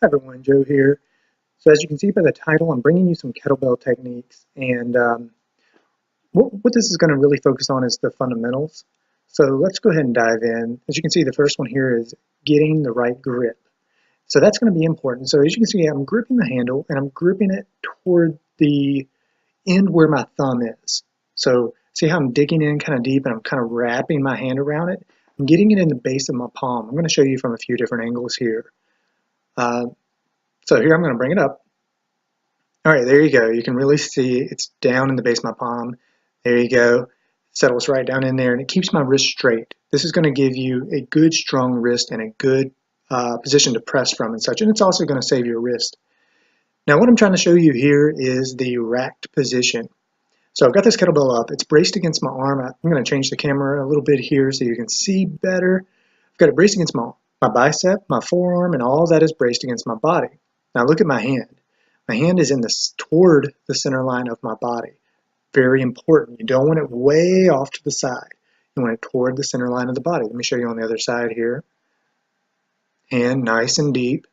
everyone, Joe here. So as you can see by the title, I'm bringing you some kettlebell techniques, and what this is going to really focus on is the fundamentals. So let's go ahead and dive in. As you can see, the first one here is getting the right grip. So that's going to be important. So as you can see, I'm gripping the handle, and I'm gripping it toward the end where my thumb is. So see how I'm digging in kind of deep, and I'm kind of wrapping my hand around it. I'm getting it in the base of my palm. I'm going to show you from a few different angles here. So here I'm going to bring it up. All right, there you go. You can really see it's down in the base of my palm. There you go. Settles right down in there, and it keeps my wrist straight. This is going to give you a good, strong wrist and a good position to press from and such, and it's also going to save your wrist. Now, what I'm trying to show you here is the racked position. So I've got this kettlebell up. It's braced against my arm. I'm going to change the camera a little bit here so you can see better. I've got it braced against my bicep, my forearm, and all that is braced against my body. Now look at my hand. My hand is toward the center line of my body. Very important. You don't want it way off to the side. You want it toward the center line of the body. Let me show you on the other side here. Hand nice and deep.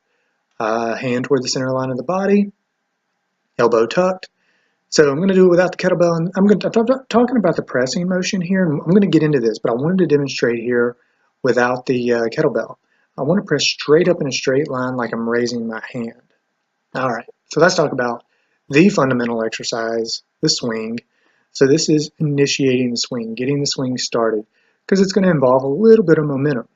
Hand toward the center line of the body. Elbow tucked. So I'm going to do it without the kettlebell. And I'm talking about the pressing motion here. I'm going to get into this, but I wanted to demonstrate here without the kettlebell. I want to press straight up in a straight line like I'm raising my hand. All right, so let's talk about the fundamental exercise, the swing. So this is initiating the swing, getting the swing started, because it's going to involve a little bit of momentum.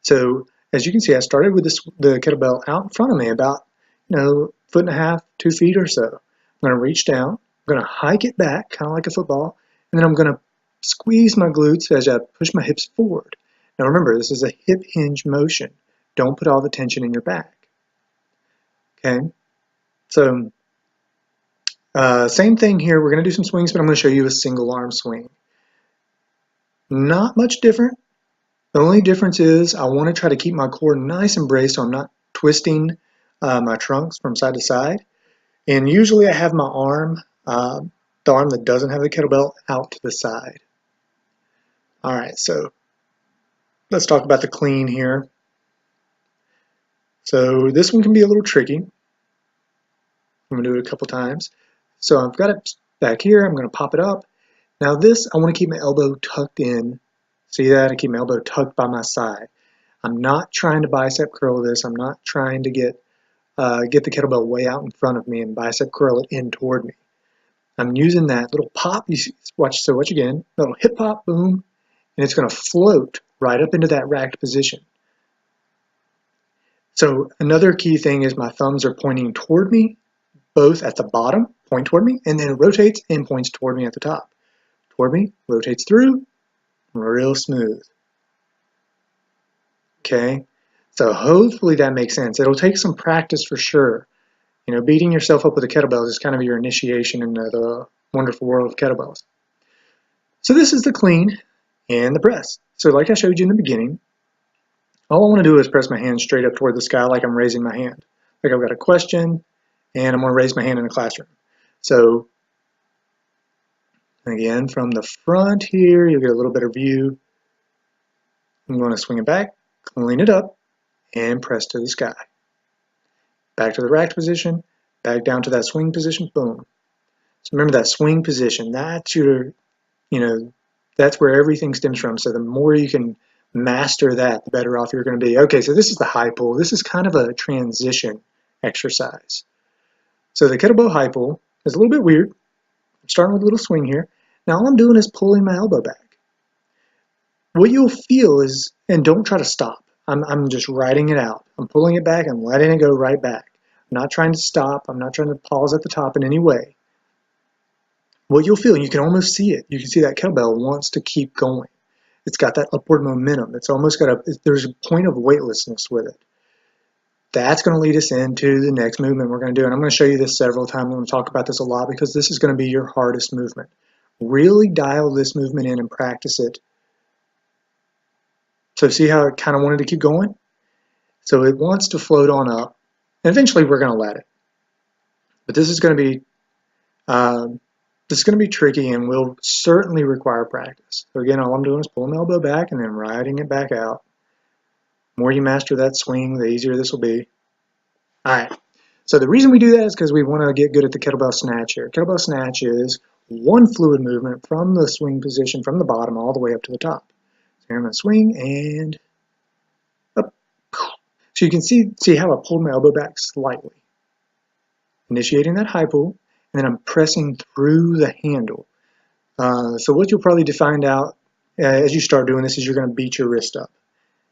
So as you can see, I started with the kettlebell out in front of me, about 1.5 feet, 2 feet or so. I'm going to reach down, I'm going to hike it back, kind of like a football, and then I'm going to squeeze my glutes as I push my hips forward. Now remember, this is a hip hinge motion. Don't put all the tension in your back. Okay, so same thing here. We're going to do some swings, but I'm going to show you a single arm swing. Not much different. The only difference is I want to try to keep my core nice and braced so I'm not twisting my trunks from side to side. And usually I have my arm, the arm that doesn't have the kettlebell, out to the side. All right, so let's talk about the clean here. So this one can be a little tricky. I'm going to do it a couple times. So I've got it back here. I'm going to pop it up. Now this, I want to keep my elbow tucked in. See that? I keep my elbow tucked by my side. I'm not trying to bicep curl this. I'm not trying to get the kettlebell way out in front of me and bicep curl it in toward me. I'm using that little pop. You see, watch again. Little hip hop, boom, and it's going to float right up into that racked position. So another key thing is my thumbs are pointing toward me, both at the bottom, point toward me, and then it rotates and points toward me at the top. Toward me, rotates through, real smooth. Okay, so hopefully that makes sense. It'll take some practice for sure. Beating yourself up with a kettlebell is kind of your initiation into the wonderful world of kettlebells. So this is the clean and the press. So like I showed you in the beginning, all I want to do is press my hand straight up toward the sky like I'm raising my hand. Like I've got a question and I'm going to raise my hand in a classroom. So again, from the front here, you'll get a little better view. I'm going to swing it back, clean it up, and press to the sky. Back to the racked position, back down to that swing position, boom. So remember that swing position, that's your, that's where everything stems from. So the more you can master that, the better off you're going to be. Okay, so this is the high pull. This is kind of a transition exercise. So the kettlebell high pull is a little bit weird. I'm starting with a little swing here. Now all I'm doing is pulling my elbow back. What you'll feel is, and don't try to stop. I'm just riding it out. I'm pulling it back. I'm letting it go right back. I'm not trying to stop. I'm not trying to pause at the top in any way. What you'll feel, you can almost see it. You can see that kettlebell wants to keep going. It's got that upward momentum. It's almost there's a point of weightlessness with it. That's going to lead us into the next movement we're going to do. And I'm going to show you this several times. I'm going to talk about this a lot because this is going to be your hardest movement. Really dial this movement in and practice it. So see how it kind of wanted to keep going? So it wants to float on up, and eventually we're going to let it. But this is going to be tricky and will certainly require practice. So again, all I'm doing is pulling my elbow back and then riding it back out. The more you master that swing, the easier this will be. All right. So the reason we do that is because we want to get good at the kettlebell snatch here. Kettlebell snatch is one fluid movement from the swing position from the bottom all the way up to the top. So here I'm going to swing and up. So you can see how I pulled my elbow back slightly, initiating that high pull, and then I'm pressing through the handle. So what you'll probably find out as you start doing this is you're going to beat your wrist up.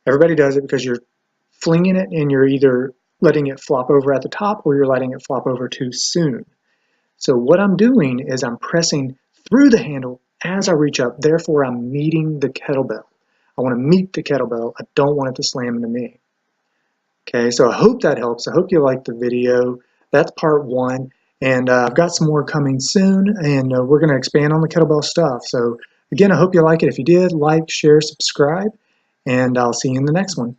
Everybody does it because you're flinging it and you're either letting it flop over at the top or you're letting it flop over too soon. So what I'm doing is I'm pressing through the handle as I reach up. Therefore, I'm meeting the kettlebell. I want to meet the kettlebell. I don't want it to slam into me. Okay, so I hope that helps. I hope you liked the video. That's part one. And I've got some more coming soon, and we're going to expand on the kettlebell stuff. So again, I hope you like it. If you did, like, share, subscribe, and I'll see you in the next one.